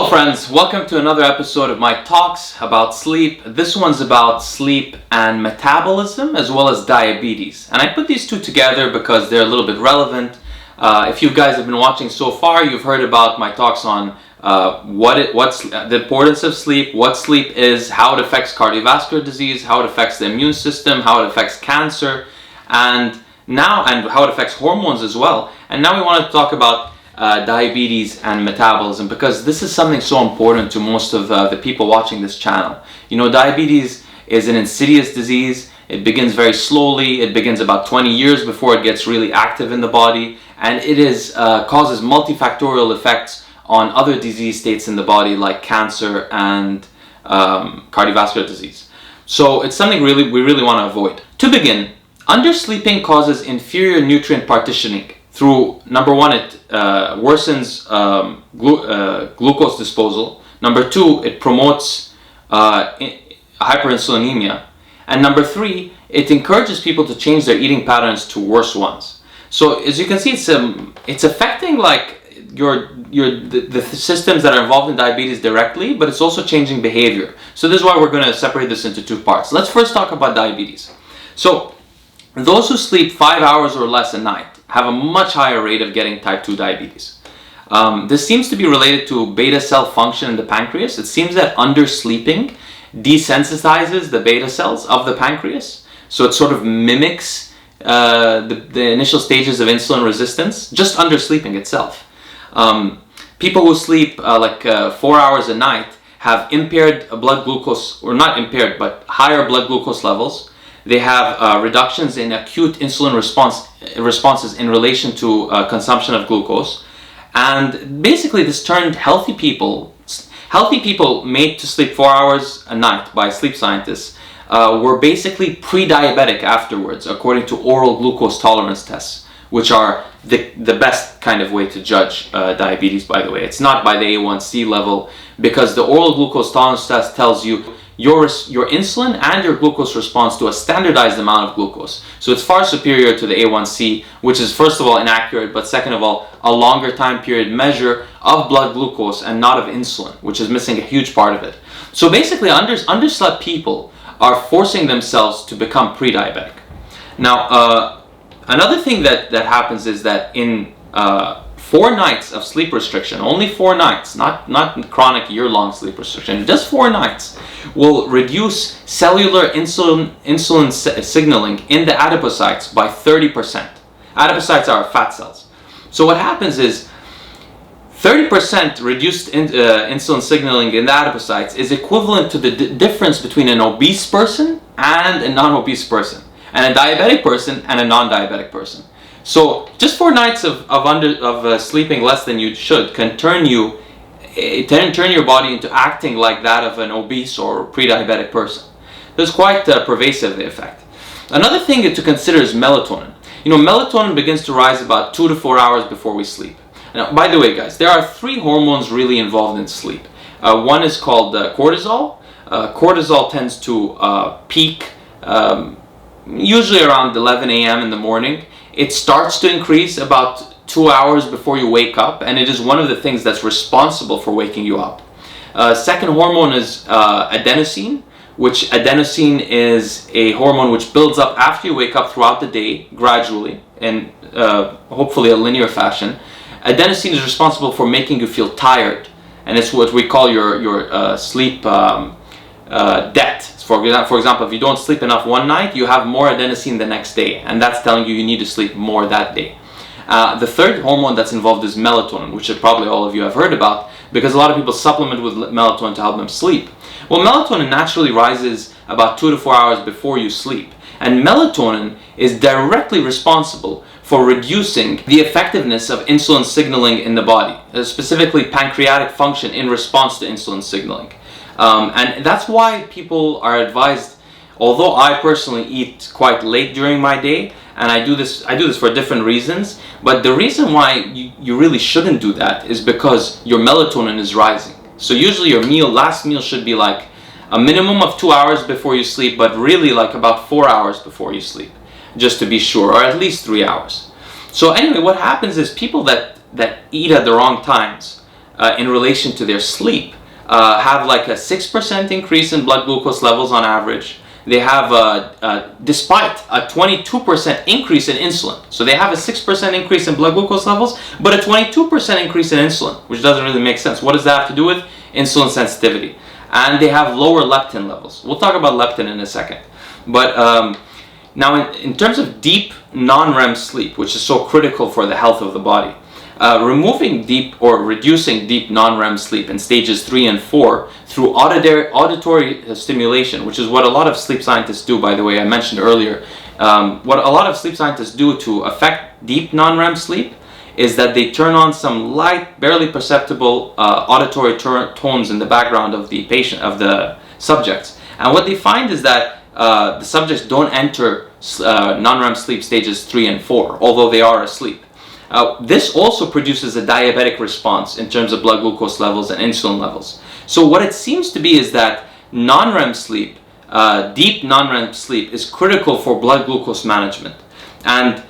Hello friends, welcome to another episode of my talks about sleep. This one's about sleep and metabolism as well as diabetes. And I put these two together because they're a little bit relevant. If you guys have been watching so far, you've heard about my talks on what's the importance of sleep, what sleep is, how it affects cardiovascular disease, how it affects the immune system, how it affects cancer, and how it affects hormones as well. And now we want to talk about diabetes and metabolism, because this is something so important to most of the people watching this channel. You know, diabetes is an insidious disease. It begins very slowly. It begins about 20 years before it gets really active in the body, and it causes multifactorial effects on other disease states in the body like cancer and cardiovascular disease. So it's something we really want to avoid. To begin, undersleeping causes inferior nutrient partitioning through, number one, it worsens glucose disposal. Number two, it promotes hyperinsulinemia. And number three, it encourages people to change their eating patterns to worse ones. So as you can see, it's affecting like the systems that are involved in diabetes directly, but it's also changing behavior. So this is why we're going to separate this into two parts. Let's first talk about diabetes. So those who sleep 5 hours or less a night have a much higher rate of getting type 2 diabetes. This seems to be related to beta cell function in the pancreas. It seems that undersleeping desensitizes the beta cells of the pancreas, so it sort of mimics the initial stages of insulin resistance, just undersleeping itself. People who sleep 4 hours a night have impaired blood glucose, or not impaired, but higher blood glucose levels. They have reductions in acute insulin responses in relation to consumption of glucose. And basically this turned healthy people made to sleep 4 hours a night by sleep scientists, were basically pre-diabetic afterwards, according to oral glucose tolerance tests, which are the best kind of way to judge diabetes, by the way. It's not by the A1C level, because the oral glucose tolerance test tells you your insulin and your glucose response to a standardized amount of glucose. So it's far superior to the A1C, which is first of all inaccurate, but second of all, a longer time period measure of blood glucose and not of insulin, which is missing a huge part of it. So basically, underslept people are forcing themselves to become pre-diabetic. Now, another thing that happens is that in 4 nights of sleep restriction, only 4 nights, not chronic year-long sleep restriction, just 4 nights, will reduce cellular insulin signaling in the adipocytes by 30%. Adipocytes are fat cells. So what happens is 30% reduced insulin signaling in the adipocytes is equivalent to the difference between an obese person and a non-obese person, and a diabetic person and a non-diabetic person. So just 4 nights of sleeping less than you should can turn your body into acting like that of an obese or pre-diabetic person. There's quite pervasive the effect. Another thing to consider is melatonin. You know, melatonin begins to rise about 2 to 4 hours before we sleep. Now, by the way, guys, there are 3 hormones really involved in sleep. One is called cortisol. Cortisol tends to peak usually around 11 a.m. in the morning. It starts to increase about 2 hours before you wake up, and it is one of the things that's responsible for waking you up. Second hormone is adenosine, which adenosine is a hormone which builds up after you wake up throughout the day, gradually, in hopefully a linear fashion. Adenosine is responsible for making you feel tired, and it's what we call your sleep debt. For example, if you don't sleep enough one night, you have more adenosine the next day, and that's telling you need to sleep more that day. The third hormone that's involved is melatonin, which probably all of you have heard about, because a lot of people supplement with melatonin to help them sleep. Well, melatonin naturally rises about 2 to 4 hours before you sleep, and melatonin is directly responsible for reducing the effectiveness of insulin signaling in the body, specifically pancreatic function in response to insulin signaling. And that's why people are advised, although I personally eat quite late during my day, and I do this for different reasons, but the reason why you really shouldn't do that is because your melatonin is rising. So usually your last meal should be like a minimum of 2 hours before you sleep, but really like about 4 hours before you sleep, just to be sure, or at least 3 hours. So anyway, what happens is people that eat at the wrong times in relation to their sleep have like a 6% increase in blood glucose levels on average. They have, despite a 22% increase in insulin. So they have a 6% increase in blood glucose levels, but a 22% increase in insulin, which doesn't really make sense. What does that have to do with? Insulin sensitivity. And they have lower leptin levels. We'll talk about leptin in a second. But now in terms of deep non-REM sleep, which is so critical for the health of the body, removing deep or reducing deep non-REM sleep in stages 3 and 4 through auditory stimulation, which is what a lot of sleep scientists do, by the way, I mentioned earlier. What a lot of sleep scientists do to affect deep non-REM sleep is that they turn on some light, barely perceptible auditory tones in the background of the patient, of the subjects. And what they find is that the subjects don't enter non-REM sleep stages 3 and 4, although they are asleep. This also produces a diabetic response in terms of blood glucose levels and insulin levels. So what it seems to be is that non-REM sleep, deep non-REM sleep, is critical for blood glucose management. And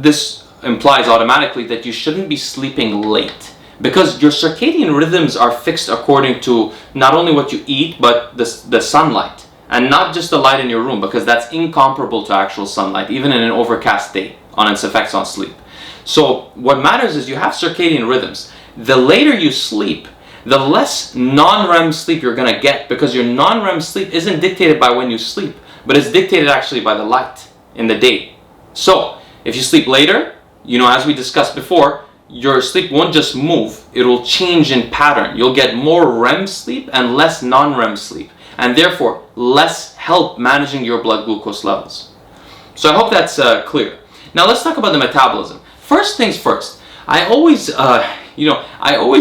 this implies automatically that you shouldn't be sleeping late, because your circadian rhythms are fixed according to not only what you eat, but the sunlight, and not just the light in your room, because that's incomparable to actual sunlight, even in an overcast day, on its effects on sleep. So what matters is you have circadian rhythms. The later you sleep, the less non-REM sleep you're going to get, because your non-REM sleep isn't dictated by when you sleep, but it's dictated actually by the light in the day. So if you sleep later, you know, as we discussed before, your sleep won't just move, it will change in pattern. You'll get more REM sleep and less non-REM sleep, and therefore less help managing your blood glucose levels. So I hope that's clear. Now let's talk about the metabolism. First things first, I always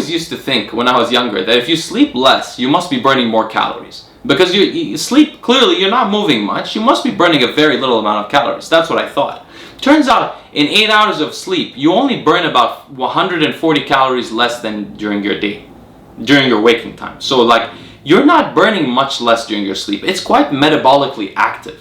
used to think when I was younger that if you sleep less, you must be burning more calories. Because you sleep, clearly you're not moving much, you must be burning a very little amount of calories. That's what I thought. Turns out, in 8 hours of sleep, you only burn about 140 calories less than during your day, during your waking time. So like, you're not burning much less during your sleep. It's quite metabolically active.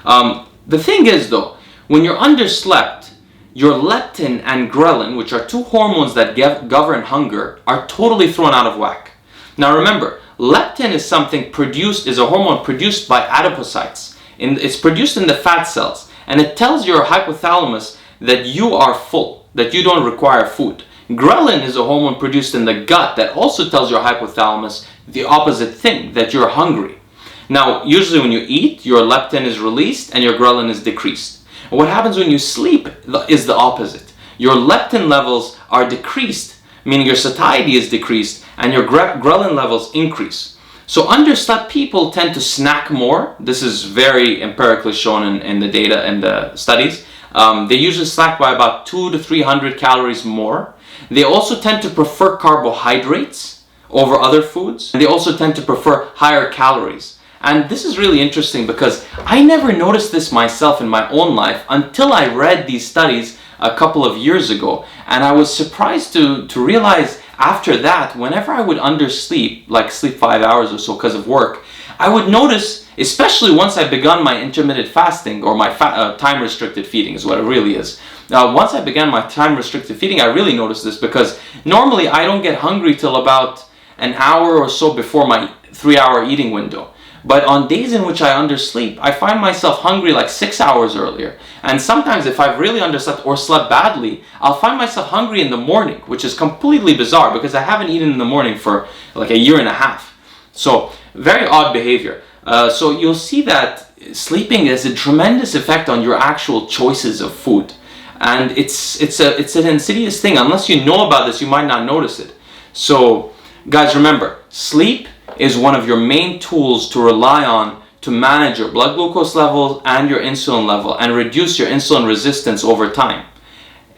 The thing is though, when you're underslept, your leptin and ghrelin, which are two hormones that govern hunger, are totally thrown out of whack. Now remember, leptin is a hormone produced by adipocytes. It's produced in the fat cells, and it tells your hypothalamus that you are full, that you don't require food. Ghrelin is a hormone produced in the gut that also tells your hypothalamus the opposite thing, that you're hungry. Now, usually when you eat, your leptin is released and your ghrelin is decreased. What happens when you sleep is the opposite. Your leptin levels are decreased, meaning your satiety is decreased, and your ghrelin levels increase. So underslept people tend to snack more. This is very empirically shown in the data and the studies. They usually snack by about 200 to 300 calories more. They also tend to prefer carbohydrates over other foods. And they also tend to prefer higher calories. And this is really interesting because I never noticed this myself in my own life until I read these studies a couple of years ago. And I was surprised to realize after that, whenever I would undersleep, like sleep 5 hours or so because of work, I would notice, especially once I begun my intermittent fasting, or my time-restricted feeding is what it really is. Now, once I began my time-restricted feeding, I really noticed this because normally I don't get hungry till about an hour or so before my 3-hour eating window. But on days in which I undersleep, I find myself hungry like 6 hours earlier. And sometimes if I've really underslept or slept badly, I'll find myself hungry in the morning, which is completely bizarre because I haven't eaten in the morning for like a year and a half. So very odd behavior. So you'll see that sleeping has a tremendous effect on your actual choices of food. And it's an insidious thing. Unless you know about this, you might not notice it. So guys, remember, sleep is one of your main tools to rely on to manage your blood glucose levels and your insulin level and reduce your insulin resistance over time.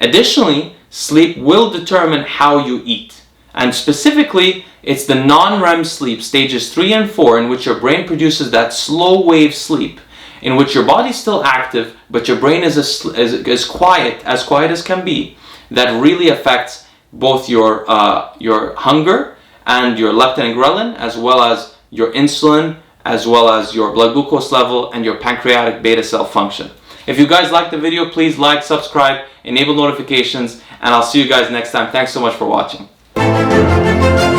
Additionally, sleep will determine how you eat. And specifically, it's the non-REM sleep, stages 3 and 4, in which your brain produces that slow wave sleep, in which your body's still active, but your brain is as quiet as can be, that really affects both your hunger and your leptin and ghrelin, as well as your insulin, as well as your blood glucose level and your pancreatic beta cell function. If you guys liked the video, please like, subscribe, enable notifications, and I'll see you guys next time. Thanks so much for watching. you.